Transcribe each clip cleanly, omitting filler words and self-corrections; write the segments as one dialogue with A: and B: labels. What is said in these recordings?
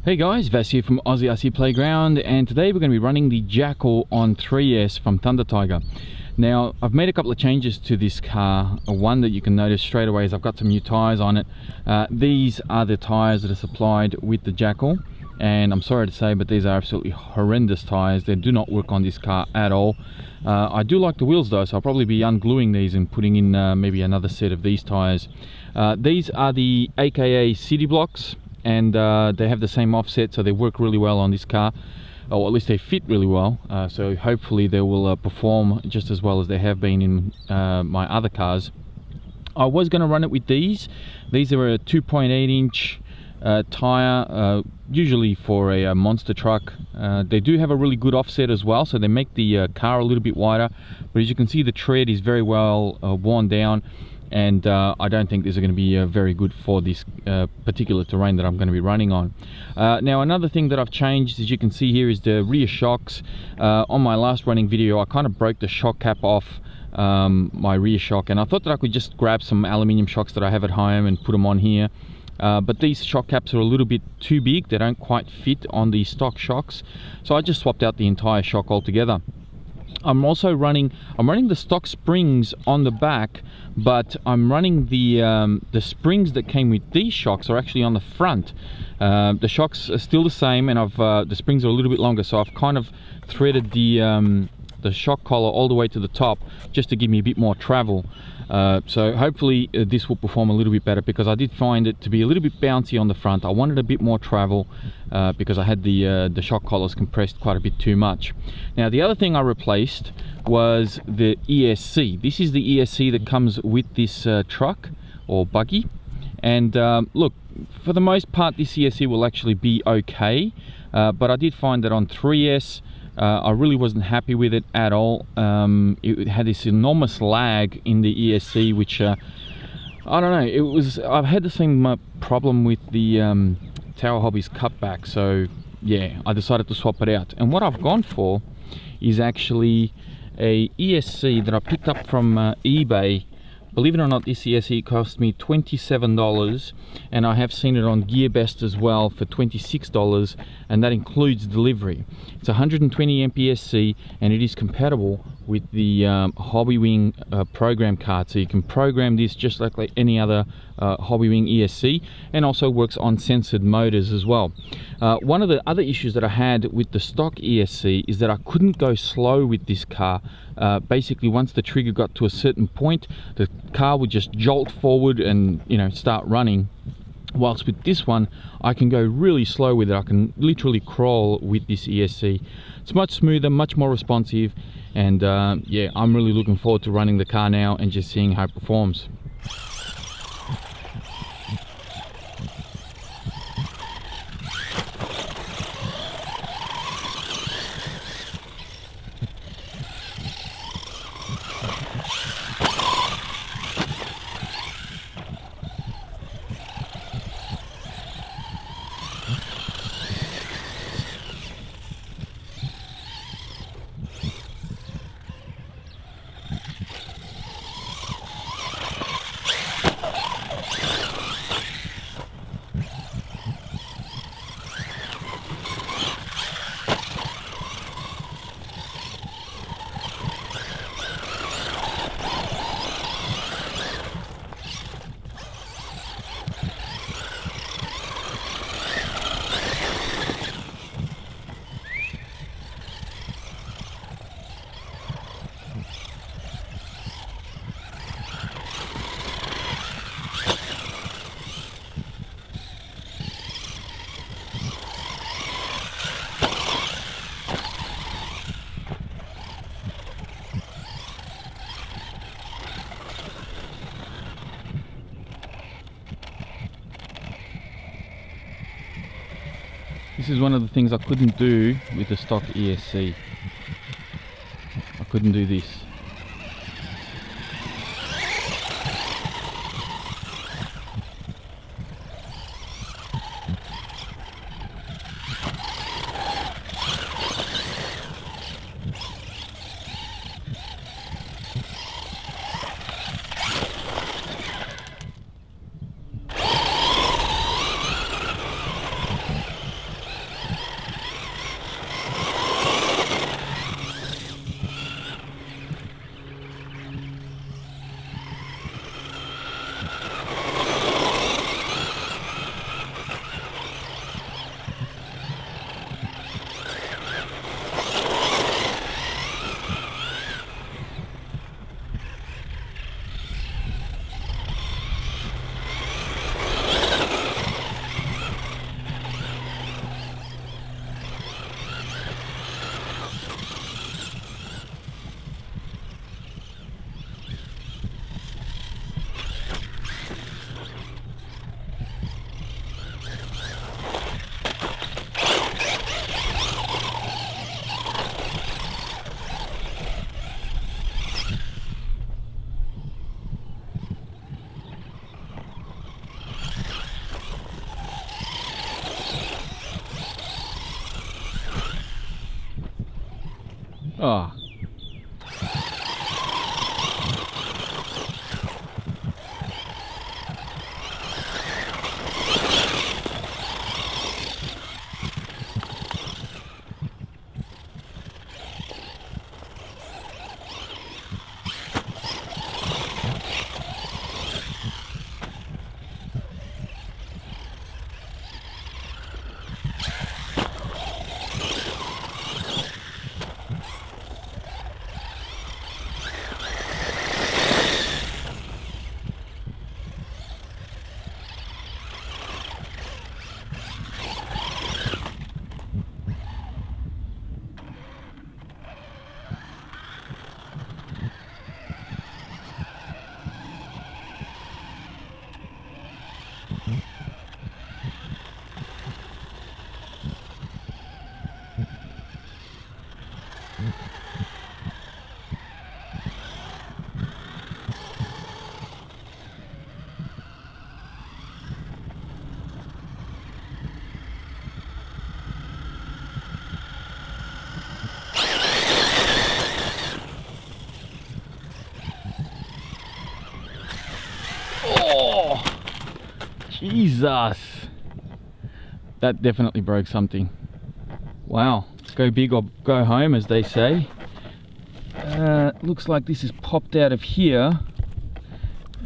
A: Hey guys, Vas here from Aussie RC Playground, and today we're going to be running the Jackal on 3S from Thunder Tiger. Now, I've made a couple of changes to this car. One that you can notice straight away is I've got some new tyres on it. These are the tyres that are supplied with the Jackal, and I'm sorry to say, but these are absolutely horrendous tyres. They do not work on this car at all. I do like the wheels though, so I'll probably be ungluing these and putting in maybe another set of these tyres. These are the AKA Cityblocks, and they have the same offset, so they work really well on this car, or at least they fit really well, so hopefully they will perform just as well as they have been in my other cars. I was going to run it with these. These are a 2.8 inch tire, usually for a monster truck. They do have a really good offset as well, so they make the car a little bit wider, but as you can see, the tread is very well worn down, and I don't think these are going to be very good for this particular terrain that I'm going to be running on. Now, another thing that I've changed, as you can see here, is the rear shocks. On my last running video, I kind of broke the shock cap off my rear shock, and I thought that I could just grab some aluminium shocks that I have at home and put them on here. But these shock caps are a little bit too big. They don't quite fit on the stock shocks, so I just swapped out the entire shock altogether. I'm also running the stock springs on the back, but I'm running the springs that came with these shocks are actually on the front. The shocks are still the same, and the springs are a little bit longer, so I've kind of threaded the shock collar all the way to the top just to give me a bit more travel. So hopefully this will perform a little bit better, because I did find it to be a little bit bouncy on the front. I wanted a bit more travel because I had the shock collars compressed quite a bit too much. Now, the other thing I replaced was the ESC. This is the ESC that comes with this truck or buggy, and look, for the most part this ESC will actually be okay, but I did find that on 3S I really wasn't happy with it at all. It had this enormous lag in the ESC, which I don't know, I've had the same problem with the Tower Hobbies cutback, so yeah, I decided to swap it out. And what I've gone for is actually a ESC that I picked up from eBay. Believe it or not, this ESC cost me $27, and I have seen it on GearBest as well for $26, and that includes delivery. It's 120 MPSC, and it is compatible with the Hobbywing program card, so you can program this just like any other Hobbywing ESC, and also works on censored motors as well. One of the other issues that I had with the stock ESC is that I couldn't go slow with this car. Basically, once the trigger got to a certain point, the car would just jolt forward and, you know, start running. Whilst with this one, I can go really slow with it. I can literally crawl with this ESC. It's much smoother, much more responsive, and yeah, I'm really looking forward to running the car now and just seeing how it performs. This is one of the things I couldn't do with the stock ESC. I couldn't do this. Oh. Oh, Jesus. That definitely broke something. Wow. Go big or go home, as they say. Looks like this is popped out of here.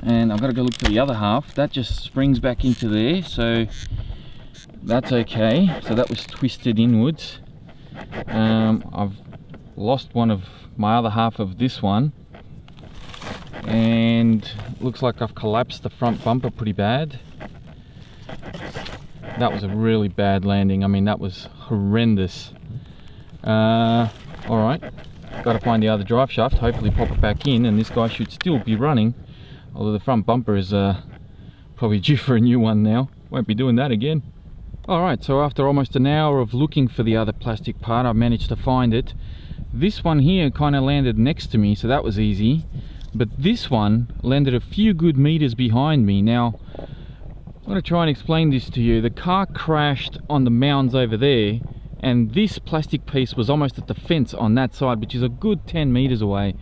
A: And I've got to go look for the other half. That just springs back into there, so that's okay. So that was twisted inwards. I've lost one of my other half of this one. And looks like I've collapsed the front bumper pretty bad. That was a really bad landing. I mean, that was horrendous. Alright, got to find the other drive shaft, hopefully pop it back in, and this guy should still be running. Although the front bumper is probably due for a new one now. Won't be doing that again. Alright, so after almost an hour of looking for the other plastic part, I managed to find it. This one here kind of landed next to me, so that was easy. But this one landed a few good meters behind me. Now, I'm going to try and explain this to you. The car crashed on the mounds over there, and this plastic piece was almost at the fence on that side, which is a good 10 meters away.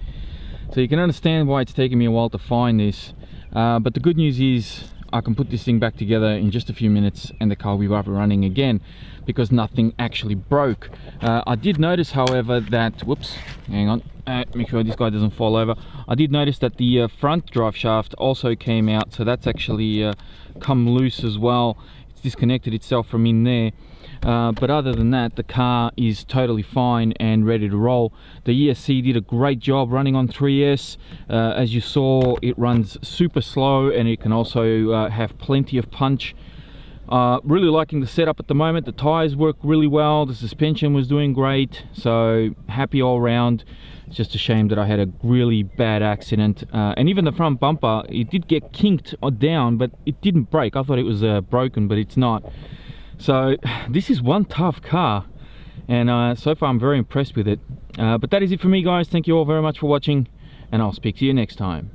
A: So you can understand why it's taken me a while to find this. But the good news is I can put this thing back together in just a few minutes and the car will be up and running again, because nothing actually broke. I did notice, however, that, whoops, hang on, make sure this guy doesn't fall over. I did notice that the front drive shaft also came out, so that's actually come loose as well. It's disconnected itself from in there. But other than that, the car is totally fine and ready to roll. The ESC did a great job running on 3S. As you saw, it runs super slow and it can also have plenty of punch. Really liking the setup at the moment. The tires work really well, the suspension was doing great, so happy all round. It's just a shame that I had a really bad accident, and even the front bumper, it did get kinked down, but it didn't break. I thought it was broken, but it's not. So this is one tough car, and so far I'm very impressed with it. But that is it for me, guys. Thank you all very much for watching, and I'll speak to you next time.